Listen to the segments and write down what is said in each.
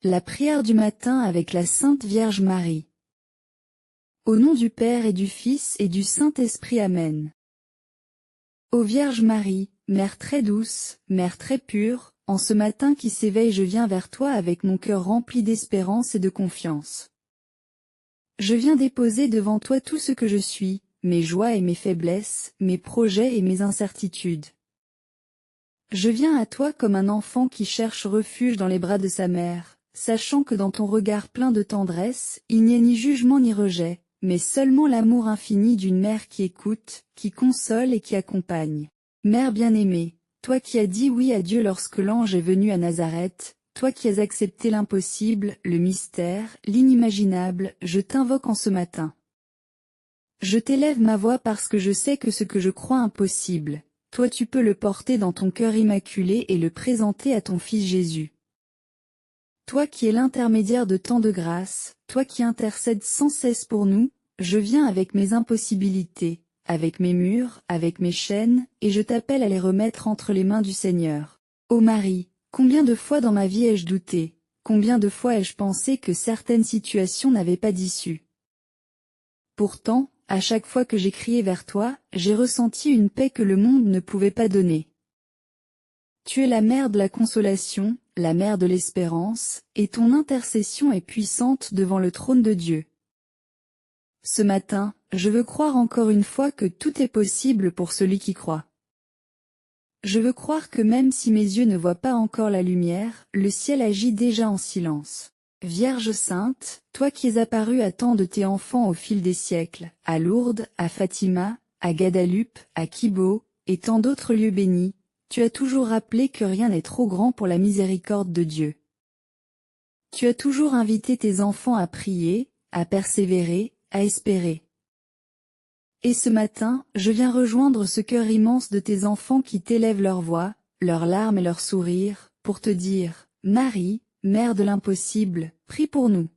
La prière du matin avec la Sainte Vierge Marie. Au nom du Père et du Fils et du Saint-Esprit. Amen. Ô Vierge Marie, Mère très douce, Mère très pure, en ce matin qui s'éveille je viens vers toi avec mon cœur rempli d'espérance et de confiance. Je viens déposer devant toi tout ce que je suis, mes joies et mes faiblesses, mes projets et mes incertitudes. Je viens à toi comme un enfant qui cherche refuge dans les bras de sa mère, sachant que dans ton regard plein de tendresse, il n'y a ni jugement ni rejet, mais seulement l'amour infini d'une mère qui écoute, qui console et qui accompagne. Mère bien-aimée, toi qui as dit oui à Dieu lorsque l'ange est venu à Nazareth, toi qui as accepté l'impossible, le mystère, l'inimaginable, je t'invoque en ce matin. Je t'élève ma voix parce que je sais que ce que je crois impossible, toi tu peux le porter dans ton cœur immaculé et le présenter à ton Fils Jésus. Toi qui es l'intermédiaire de tant de grâce, toi qui intercèdes sans cesse pour nous, je viens avec mes impossibilités, avec mes murs, avec mes chaînes, et je t'appelle à les remettre entre les mains du Seigneur. Ô Marie, combien de fois dans ma vie ai-je douté, combien de fois ai-je pensé que certaines situations n'avaient pas d'issue. Pourtant, à chaque fois que j'ai crié vers toi, j'ai ressenti une paix que le monde ne pouvait pas donner. Tu es la mère de la consolation, la mère de l'espérance, et ton intercession est puissante devant le trône de Dieu. Ce matin, je veux croire encore une fois que tout est possible pour celui qui croit. Je veux croire que même si mes yeux ne voient pas encore la lumière, le ciel agit déjà en silence. Vierge sainte, toi qui es apparue à tant de tes enfants au fil des siècles, à Lourdes, à Fatima, à Guadalupe, à Kibo, et tant d'autres lieux bénis, tu as toujours rappelé que rien n'est trop grand pour la miséricorde de Dieu. Tu as toujours invité tes enfants à prier, à persévérer, à espérer. Et ce matin, je viens rejoindre ce cœur immense de tes enfants qui t'élèvent leur voix, leurs larmes et leurs sourires, pour te dire, Marie, Mère de l'impossible, prie pour nous.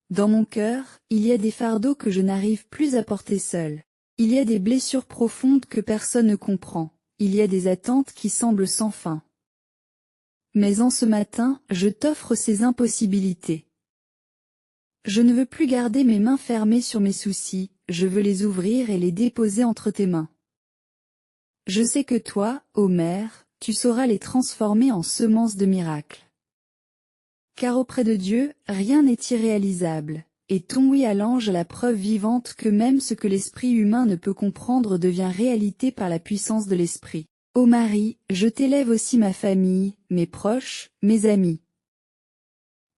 Dans mon cœur, il y a des fardeaux que je n'arrive plus à porter seule. Il y a des blessures profondes que personne ne comprend. Il y a des attentes qui semblent sans fin. Mais en ce matin, je t'offre ces impossibilités. Je ne veux plus garder mes mains fermées sur mes soucis, je veux les ouvrir et les déposer entre tes mains. Je sais que toi, ô Mère, tu sauras les transformer en semences de miracles. Car auprès de Dieu, rien n'est irréalisable, et ton oui à l'ange est la preuve vivante que même ce que l'esprit humain ne peut comprendre devient réalité par la puissance de l'esprit. Ô Marie, je t'élève aussi ma famille, mes proches, mes amis.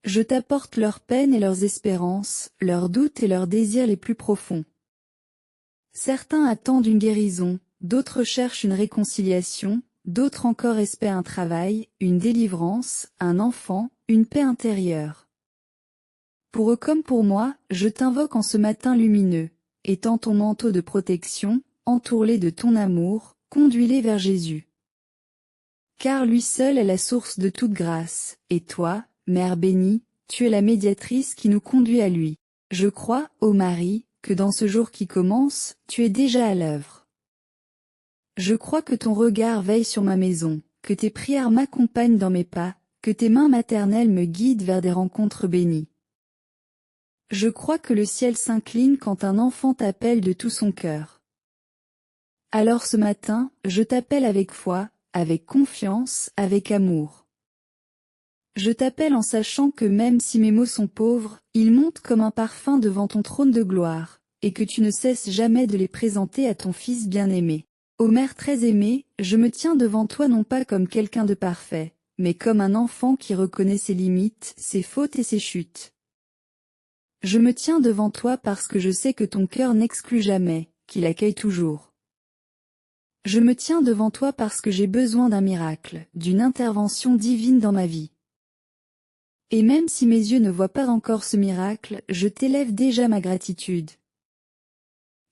Je t'apporte leurs peines et leurs espérances, leurs doutes et leurs désirs les plus profonds. Certains attendent une guérison, d'autres cherchent une réconciliation, d'autres encore espèrent un travail, une délivrance, un enfant, une paix intérieure. Pour eux comme pour moi, je t'invoque en ce matin lumineux, étends ton manteau de protection, entoure-les de ton amour, conduis-les vers Jésus. Car lui seul est la source de toute grâce, et toi, Mère bénie, tu es la médiatrice qui nous conduit à lui. Je crois, ô Marie, que dans ce jour qui commence, tu es déjà à l'œuvre. Je crois que ton regard veille sur ma maison, que tes prières m'accompagnent dans mes pas, que tes mains maternelles me guident vers des rencontres bénies. Je crois que le ciel s'incline quand un enfant t'appelle de tout son cœur. Alors ce matin, je t'appelle avec foi, avec confiance, avec amour. Je t'appelle en sachant que même si mes mots sont pauvres, ils montent comme un parfum devant ton trône de gloire, et que tu ne cesses jamais de les présenter à ton Fils bien-aimé. Ô Mère très aimée, je me tiens devant toi non pas comme quelqu'un de parfait, mais comme un enfant qui reconnaît ses limites, ses fautes et ses chutes. Je me tiens devant toi parce que je sais que ton cœur n'exclut jamais, qu'il accueille toujours. Je me tiens devant toi parce que j'ai besoin d'un miracle, d'une intervention divine dans ma vie. Et même si mes yeux ne voient pas encore ce miracle, je t'élève déjà ma gratitude.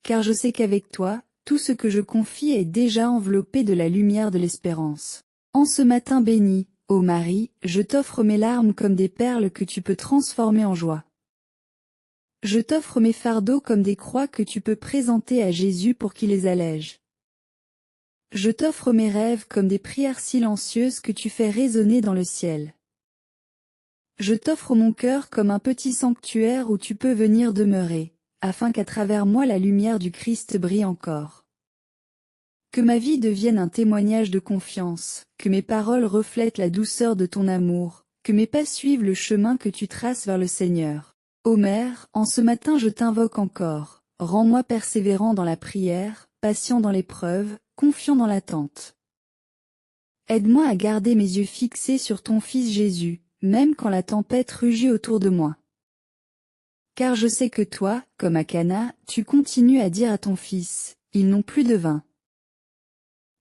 Car je sais qu'avec toi, tout ce que je confie est déjà enveloppé de la lumière de l'espérance. En ce matin béni, ô Marie, je t'offre mes larmes comme des perles que tu peux transformer en joie. Je t'offre mes fardeaux comme des croix que tu peux présenter à Jésus pour qu'il les allège. Je t'offre mes rêves comme des prières silencieuses que tu fais résonner dans le ciel. Je t'offre mon cœur comme un petit sanctuaire où tu peux venir demeurer, afin qu'à travers moi la lumière du Christ brille encore. Que ma vie devienne un témoignage de confiance, que mes paroles reflètent la douceur de ton amour, que mes pas suivent le chemin que tu traces vers le Seigneur. Ô Mère, en ce matin je t'invoque encore, rends-moi persévérant dans la prière, patient dans l'épreuve, confiant dans l'attente. Aide-moi à garder mes yeux fixés sur ton Fils Jésus, même quand la tempête rugit autour de moi. Car je sais que toi, comme à Cana, tu continues à dire à ton Fils, ils n'ont plus de vin.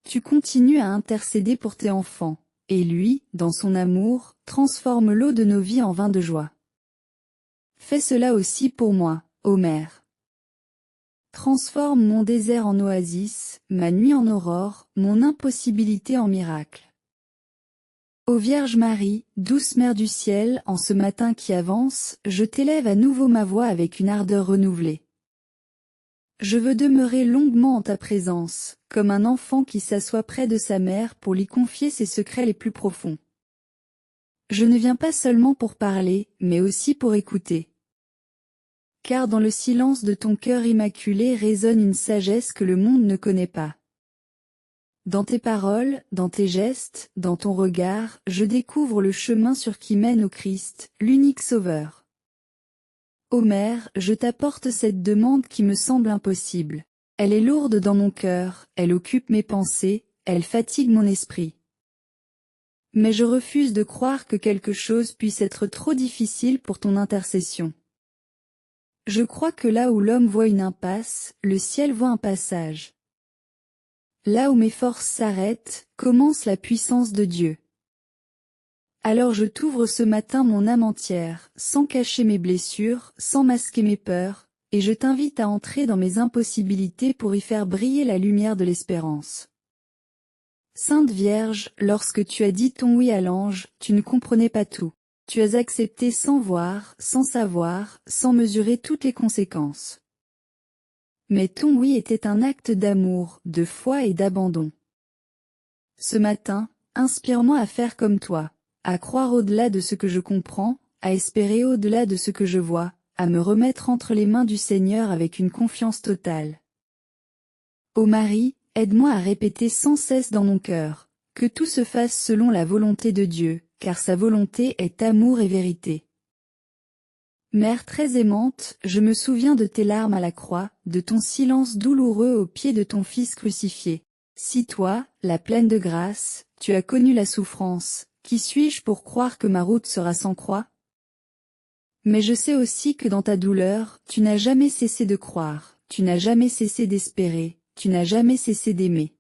Tu continues à intercéder pour tes enfants, et lui, dans son amour, transforme l'eau de nos vies en vin de joie. Fais cela aussi pour moi, ô Mère. Transforme mon désert en oasis, ma nuit en aurore, mon impossibilité en miracle. Ô Vierge Marie, douce Mère du ciel, en ce matin qui avance, je t'élève à nouveau ma voix avec une ardeur renouvelée. Je veux demeurer longuement en ta présence, comme un enfant qui s'assoit près de sa mère pour lui confier ses secrets les plus profonds. Je ne viens pas seulement pour parler, mais aussi pour écouter. Car dans le silence de ton cœur immaculé résonne une sagesse que le monde ne connaît pas. Dans tes paroles, dans tes gestes, dans ton regard, je découvre le chemin sur qui mène au Christ, l'unique Sauveur. Ô Mère, je t'apporte cette demande qui me semble impossible. Elle est lourde dans mon cœur, elle occupe mes pensées, elle fatigue mon esprit. Mais je refuse de croire que quelque chose puisse être trop difficile pour ton intercession. Je crois que là où l'homme voit une impasse, le ciel voit un passage. Là où mes forces s'arrêtent, commence la puissance de Dieu. Alors je t'ouvre ce matin mon âme entière, sans cacher mes blessures, sans masquer mes peurs, et je t'invite à entrer dans mes impossibilités pour y faire briller la lumière de l'espérance. Sainte Vierge, lorsque tu as dit ton oui à l'ange, tu ne comprenais pas tout. Tu as accepté sans voir, sans savoir, sans mesurer toutes les conséquences. Mais ton oui était un acte d'amour, de foi et d'abandon. Ce matin, inspire-moi à faire comme toi. À croire au-delà de ce que je comprends, à espérer au-delà de ce que je vois, à me remettre entre les mains du Seigneur avec une confiance totale. Ô Marie, aide-moi à répéter sans cesse dans mon cœur, que tout se fasse selon la volonté de Dieu, car sa volonté est amour et vérité. Mère très aimante, je me souviens de tes larmes à la croix, de ton silence douloureux au pied de ton Fils crucifié. Si toi, la pleine de grâce, tu as connu la souffrance, qui suis-je pour croire que ma route sera sans croix? Mais je sais aussi que dans ta douleur, tu n'as jamais cessé de croire, tu n'as jamais cessé d'espérer, tu n'as jamais cessé d'aimer.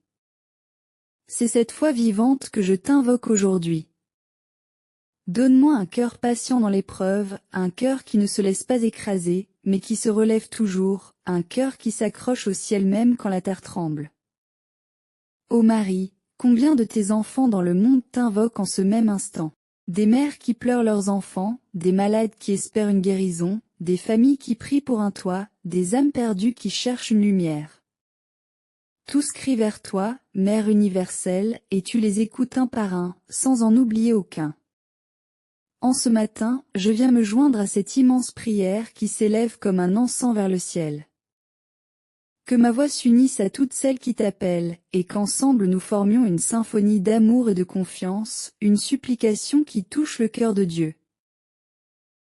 C'est cette foi vivante que je t'invoque aujourd'hui. Donne-moi un cœur patient dans l'épreuve, un cœur qui ne se laisse pas écraser, mais qui se relève toujours, un cœur qui s'accroche au ciel même quand la terre tremble. Ô Marie, combien de tes enfants dans le monde t'invoquent en ce même instant? Des mères qui pleurent leurs enfants, des malades qui espèrent une guérison, des familles qui prient pour un toit, des âmes perdues qui cherchent une lumière. Tous crient vers toi, Mère universelle, et tu les écoutes un par un, sans en oublier aucun. En ce matin, je viens me joindre à cette immense prière qui s'élève comme un encens vers le ciel. Que ma voix s'unisse à toutes celles qui t'appellent, et qu'ensemble nous formions une symphonie d'amour et de confiance, une supplication qui touche le cœur de Dieu.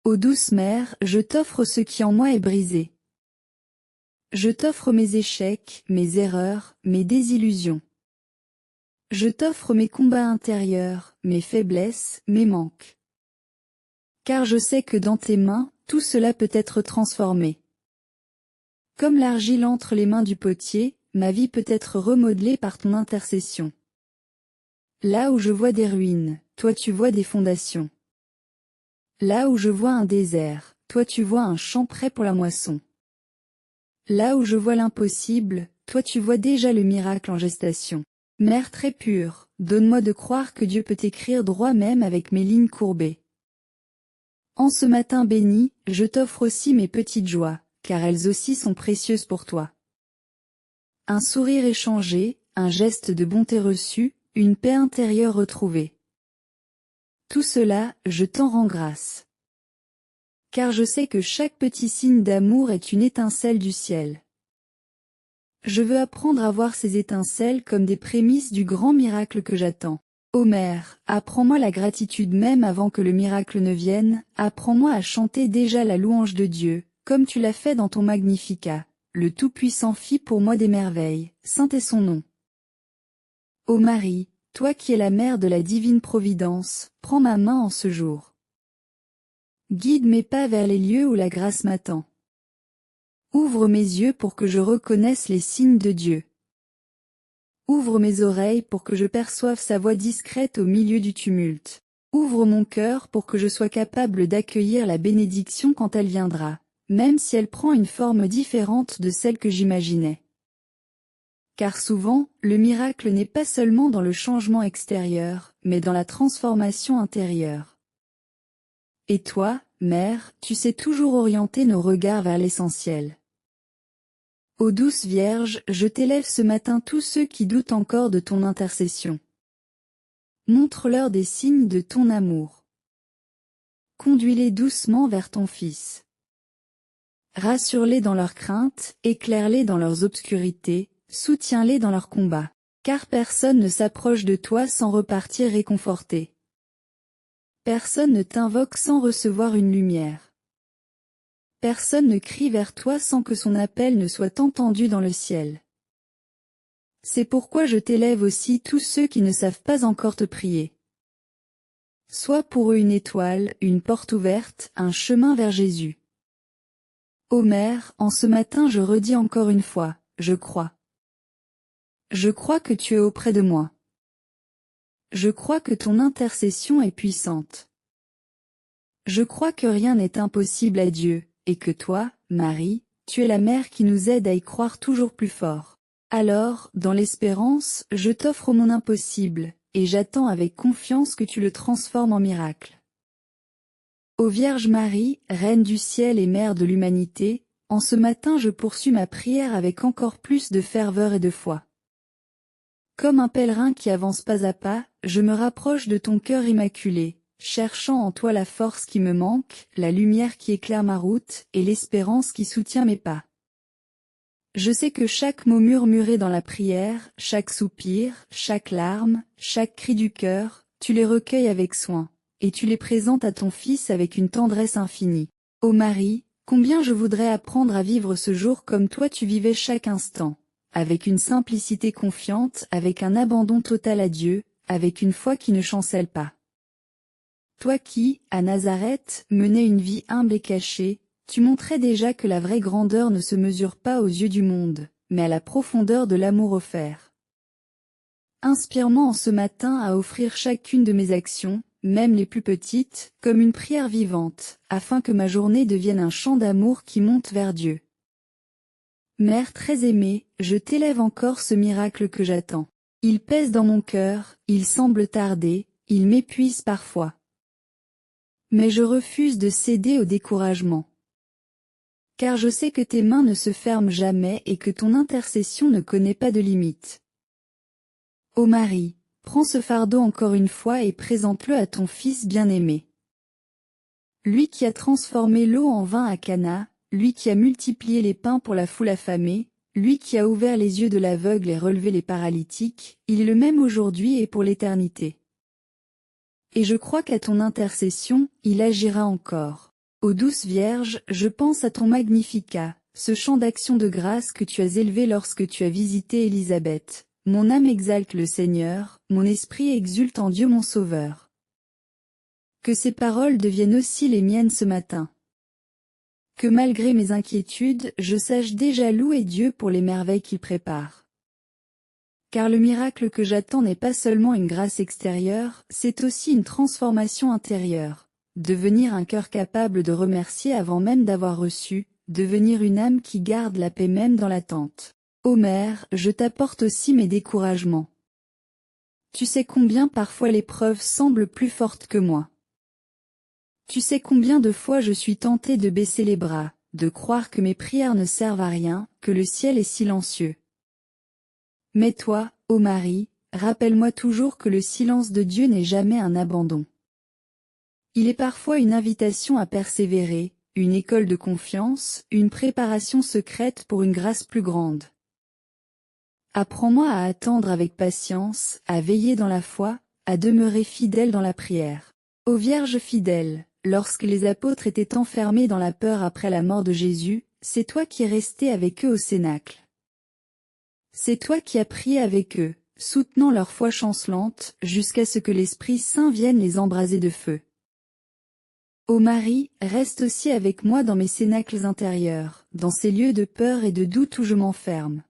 Ô douce Mère, je t'offre ce qui en moi est brisé. Je t'offre mes échecs, mes erreurs, mes désillusions. Je t'offre mes combats intérieurs, mes faiblesses, mes manques. Car je sais que dans tes mains, tout cela peut être transformé. Comme l'argile entre les mains du potier, ma vie peut être remodelée par ton intercession. Là où je vois des ruines, toi tu vois des fondations. Là où je vois un désert, toi tu vois un champ prêt pour la moisson. Là où je vois l'impossible, toi tu vois déjà le miracle en gestation. Mère très pure, donne-moi de croire que Dieu peut écrire droit même avec mes lignes courbées. En ce matin béni, je t'offre aussi mes petites joies, car elles aussi sont précieuses pour toi. Un sourire échangé, un geste de bonté reçu, une paix intérieure retrouvée. Tout cela, je t'en rends grâce. Car je sais que chaque petit signe d'amour est une étincelle du ciel. Je veux apprendre à voir ces étincelles comme des prémices du grand miracle que j'attends. Ô Mère, apprends-moi la gratitude même avant que le miracle ne vienne, apprends-moi à chanter déjà la louange de Dieu, comme tu l'as fait dans ton Magnificat. Le Tout-Puissant fit pour moi des merveilles, saint est son nom. Ô Marie, toi qui es la mère de la divine providence, prends ma main en ce jour. Guide mes pas vers les lieux où la grâce m'attend. Ouvre mes yeux pour que je reconnaisse les signes de Dieu. Ouvre mes oreilles pour que je perçoive sa voix discrète au milieu du tumulte. Ouvre mon cœur pour que je sois capable d'accueillir la bénédiction quand elle viendra, même si elle prend une forme différente de celle que j'imaginais. Car souvent, le miracle n'est pas seulement dans le changement extérieur, mais dans la transformation intérieure. Et toi, Mère, tu sais toujours orienter nos regards vers l'essentiel. Ô douce Vierge, je t'élève ce matin tous ceux qui doutent encore de ton intercession. Montre-leur des signes de ton amour. Conduis-les doucement vers ton Fils. Rassure-les dans leurs craintes, éclaire-les dans leurs obscurités, soutiens-les dans leurs combats, car personne ne s'approche de toi sans repartir réconforté. Personne ne t'invoque sans recevoir une lumière. Personne ne crie vers toi sans que son appel ne soit entendu dans le ciel. C'est pourquoi je t'élève aussi tous ceux qui ne savent pas encore te prier. Sois pour eux une étoile, une porte ouverte, un chemin vers Jésus. Ô Mère, en ce matin je redis encore une fois, je crois. Je crois que tu es auprès de moi. Je crois que ton intercession est puissante. Je crois que rien n'est impossible à Dieu, et que toi, Marie, tu es la mère qui nous aide à y croire toujours plus fort. Alors, dans l'espérance, je t'offre mon impossible, et j'attends avec confiance que tu le transformes en miracle. Ô Vierge Marie, Reine du ciel et Mère de l'humanité, en ce matin je poursuis ma prière avec encore plus de ferveur et de foi. Comme un pèlerin qui avance pas à pas, je me rapproche de ton cœur immaculé, cherchant en toi la force qui me manque, la lumière qui éclaire ma route, et l'espérance qui soutient mes pas. Je sais que chaque mot murmuré dans la prière, chaque soupir, chaque larme, chaque cri du cœur, tu les recueilles avec soin, et tu les présentes à ton Fils avec une tendresse infinie. Ô Marie, combien je voudrais apprendre à vivre ce jour comme toi tu vivais chaque instant, avec une simplicité confiante, avec un abandon total à Dieu, avec une foi qui ne chancelle pas. Toi qui, à Nazareth, menais une vie humble et cachée, tu montrais déjà que la vraie grandeur ne se mesure pas aux yeux du monde, mais à la profondeur de l'amour offert. Inspire-moi en ce matin à offrir chacune de mes actions, même les plus petites, comme une prière vivante, afin que ma journée devienne un chant d'amour qui monte vers Dieu. Mère très aimée, je t'élève encore ce miracle que j'attends. Il pèse dans mon cœur, il semble tarder, il m'épuise parfois. Mais je refuse de céder au découragement. Car je sais que tes mains ne se ferment jamais et que ton intercession ne connaît pas de limite. Ô Marie, prends ce fardeau encore une fois et présente-le à ton Fils bien-aimé. Lui qui a transformé l'eau en vin à Cana, lui qui a multiplié les pains pour la foule affamée, lui qui a ouvert les yeux de l'aveugle et relevé les paralytiques, il est le même aujourd'hui et pour l'éternité. Et je crois qu'à ton intercession, il agira encore. Ô douce Vierge, je pense à ton Magnificat, ce chant d'action de grâce que tu as élevé lorsque tu as visité Élisabeth. Mon âme exalte le Seigneur, mon esprit exulte en Dieu mon Sauveur. Que ces paroles deviennent aussi les miennes ce matin. Que malgré mes inquiétudes, je sache déjà louer Dieu pour les merveilles qu'il prépare. Car le miracle que j'attends n'est pas seulement une grâce extérieure, c'est aussi une transformation intérieure. Devenir un cœur capable de remercier avant même d'avoir reçu, devenir une âme qui garde la paix même dans l'attente. Ô Mère, je t'apporte aussi mes découragements. Tu sais combien parfois l'épreuve semble plus forte que moi. Tu sais combien de fois je suis tentée de baisser les bras, de croire que mes prières ne servent à rien, que le ciel est silencieux. Mais toi, ô Marie, rappelle-moi toujours que le silence de Dieu n'est jamais un abandon. Il est parfois une invitation à persévérer, une école de confiance, une préparation secrète pour une grâce plus grande. Apprends-moi à attendre avec patience, à veiller dans la foi, à demeurer fidèle dans la prière. Ô Vierge fidèle, lorsque les apôtres étaient enfermés dans la peur après la mort de Jésus, c'est toi qui es resté avec eux au Cénacle. C'est toi qui as prié avec eux, soutenant leur foi chancelante, jusqu'à ce que l'Esprit Saint vienne les embraser de feu. Ô Marie, reste aussi avec moi dans mes cénacles intérieurs, dans ces lieux de peur et de doute où je m'enferme.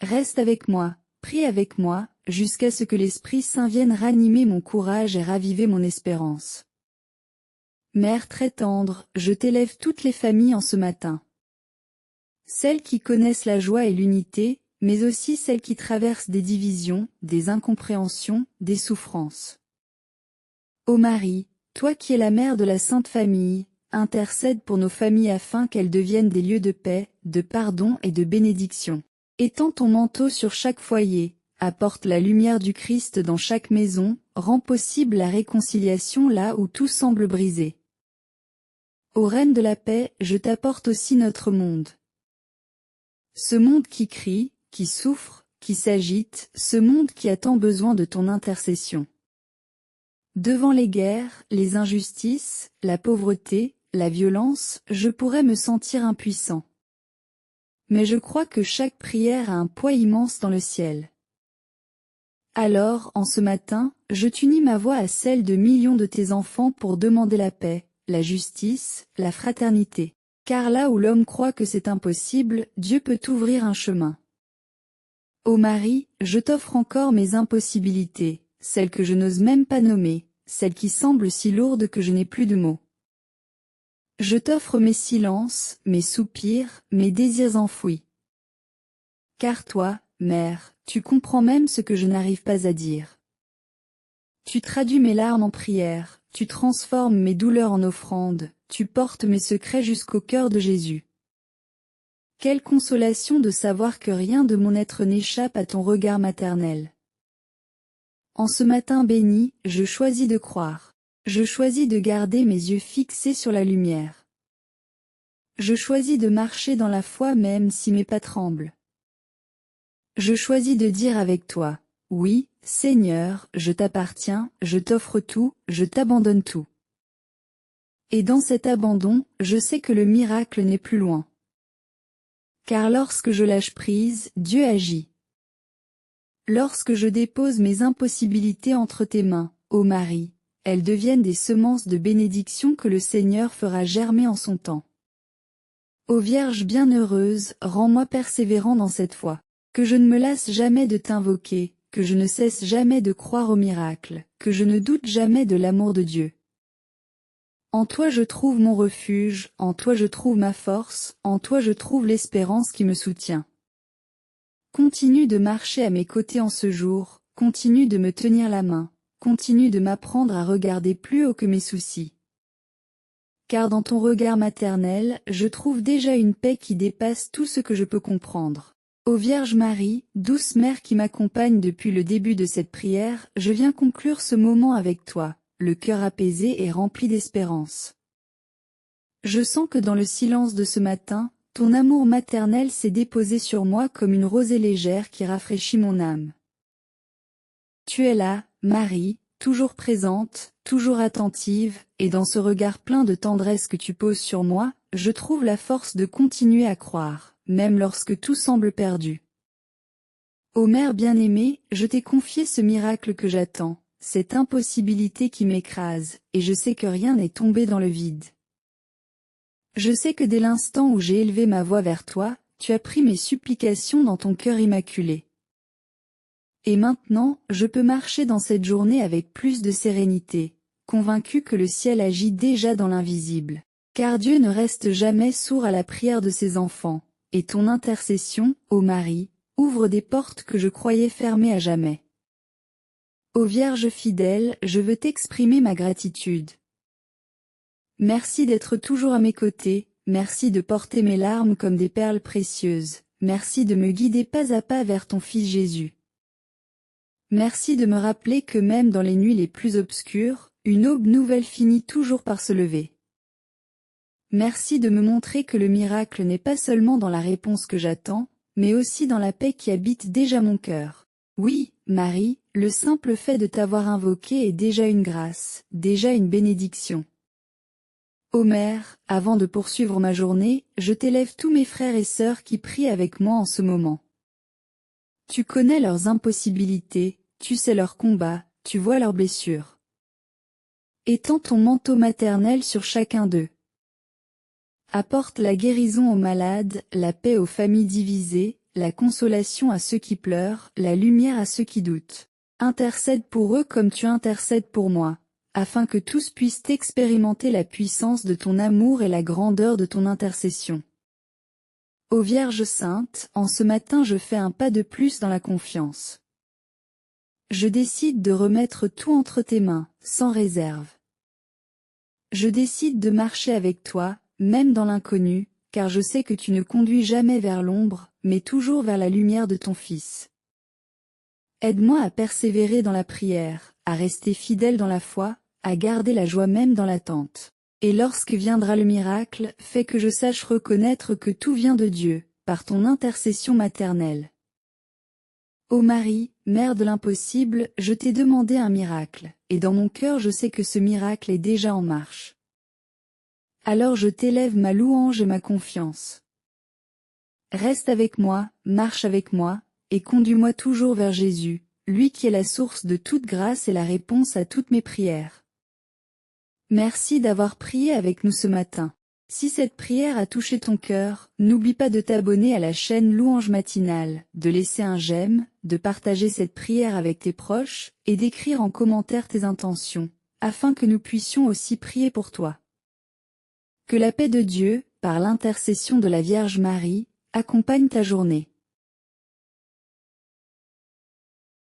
Reste avec moi, prie avec moi, jusqu'à ce que l'Esprit Saint vienne ranimer mon courage et raviver mon espérance. Mère très tendre, je t'élève toutes les familles en ce matin. Celles qui connaissent la joie et l'unité, mais aussi celles qui traversent des divisions, des incompréhensions, des souffrances. Ô Marie, toi qui es la mère de la Sainte Famille, intercède pour nos familles afin qu'elles deviennent des lieux de paix, de pardon et de bénédiction. Étends ton manteau sur chaque foyer, apporte la lumière du Christ dans chaque maison, rend possible la réconciliation là où tout semble brisé. Ô Reine de la paix, je t'apporte aussi notre monde. Ce monde qui crie, qui souffre, qui s'agite, ce monde qui a tant besoin de ton intercession. Devant les guerres, les injustices, la pauvreté, la violence, je pourrais me sentir impuissant. Mais je crois que chaque prière a un poids immense dans le ciel. Alors, en ce matin, je t'unis ma voix à celle de millions de tes enfants pour demander la paix, la justice, la fraternité. Car là où l'homme croit que c'est impossible, Dieu peut ouvrir un chemin. Ô Marie, je t'offre encore mes impossibilités, celles que je n'ose même pas nommer, celles qui semblent si lourdes que je n'ai plus de mots. Je t'offre mes silences, mes soupirs, mes désirs enfouis. Car toi, Mère, tu comprends même ce que je n'arrive pas à dire. Tu traduis mes larmes en prières, tu transformes mes douleurs en offrandes, tu portes mes secrets jusqu'au cœur de Jésus. Quelle consolation de savoir que rien de mon être n'échappe à ton regard maternel. En ce matin béni, je choisis de croire. Je choisis de garder mes yeux fixés sur la lumière. Je choisis de marcher dans la foi même si mes pas tremblent. Je choisis de dire avec toi, oui, Seigneur, je t'appartiens, je t'offre tout, je t'abandonne tout. Et dans cet abandon, je sais que le miracle n'est plus loin. Car lorsque je lâche prise, Dieu agit. Lorsque je dépose mes impossibilités entre tes mains, ô Marie, elles deviennent des semences de bénédiction que le Seigneur fera germer en son temps. Ô Vierge bienheureuse, rends-moi persévérant dans cette foi, que je ne me lasse jamais de t'invoquer, que je ne cesse jamais de croire au miracle, que je ne doute jamais de l'amour de Dieu. En toi je trouve mon refuge, en toi je trouve ma force, en toi je trouve l'espérance qui me soutient. Continue de marcher à mes côtés en ce jour, continue de me tenir la main, continue de m'apprendre à regarder plus haut que mes soucis. Car dans ton regard maternel, je trouve déjà une paix qui dépasse tout ce que je peux comprendre. Ô Vierge Marie, douce mère qui m'accompagne depuis le début de cette prière, je viens conclure ce moment avec toi, le cœur apaisé et rempli d'espérance. Je sens que dans le silence de ce matin, ton amour maternel s'est déposé sur moi comme une rosée légère qui rafraîchit mon âme. Tu es là, Marie, toujours présente, toujours attentive, et dans ce regard plein de tendresse que tu poses sur moi, je trouve la force de continuer à croire, même lorsque tout semble perdu. Ô Mère bien-aimée, je t'ai confié ce miracle que j'attends, cette impossibilité qui m'écrase, et je sais que rien n'est tombé dans le vide. Je sais que dès l'instant où j'ai élevé ma voix vers toi, tu as pris mes supplications dans ton cœur immaculé. Et maintenant, je peux marcher dans cette journée avec plus de sérénité, convaincu que le ciel agit déjà dans l'invisible. Car Dieu ne reste jamais sourd à la prière de ses enfants, et ton intercession, ô Marie, ouvre des portes que je croyais fermées à jamais. Ô Vierge fidèle, je veux t'exprimer ma gratitude. Merci d'être toujours à mes côtés, merci de porter mes larmes comme des perles précieuses, merci de me guider pas à pas vers ton Fils Jésus. Merci de me rappeler que même dans les nuits les plus obscures, une aube nouvelle finit toujours par se lever. Merci de me montrer que le miracle n'est pas seulement dans la réponse que j'attends, mais aussi dans la paix qui habite déjà mon cœur. Oui, Marie, le simple fait de t'avoir invoqué est déjà une grâce, déjà une bénédiction. Ô Mère, avant de poursuivre ma journée, je t'élève tous mes frères et sœurs qui prient avec moi en ce moment. Tu connais leurs impossibilités, tu sais leurs combats, tu vois leurs blessures. Étends ton manteau maternel sur chacun d'eux. Apporte la guérison aux malades, la paix aux familles divisées, la consolation à ceux qui pleurent, la lumière à ceux qui doutent. Intercède pour eux comme tu intercèdes pour moi, afin que tous puissent expérimenter la puissance de ton amour et la grandeur de ton intercession. Ô Vierge Sainte, en ce matin je fais un pas de plus dans la confiance. Je décide de remettre tout entre tes mains, sans réserve. Je décide de marcher avec toi, même dans l'inconnu, car je sais que tu ne conduis jamais vers l'ombre, mais toujours vers la lumière de ton Fils. Aide-moi à persévérer dans la prière, à rester fidèle dans la foi, à garder la joie même dans l'attente. Et lorsque viendra le miracle, fais que je sache reconnaître que tout vient de Dieu, par ton intercession maternelle. Ô Marie, Mère de l'impossible, je t'ai demandé un miracle, et dans mon cœur je sais que ce miracle est déjà en marche. Alors je t'élève ma louange et ma confiance. Reste avec moi, marche avec moi, et conduis-moi toujours vers Jésus, lui qui est la source de toute grâce et la réponse à toutes mes prières. Merci d'avoir prié avec nous ce matin. Si cette prière a touché ton cœur, n'oublie pas de t'abonner à la chaîne Louange Matinale, de laisser un j'aime, de partager cette prière avec tes proches, et d'écrire en commentaire tes intentions, afin que nous puissions aussi prier pour toi. Que la paix de Dieu, par l'intercession de la Vierge Marie, accompagne ta journée.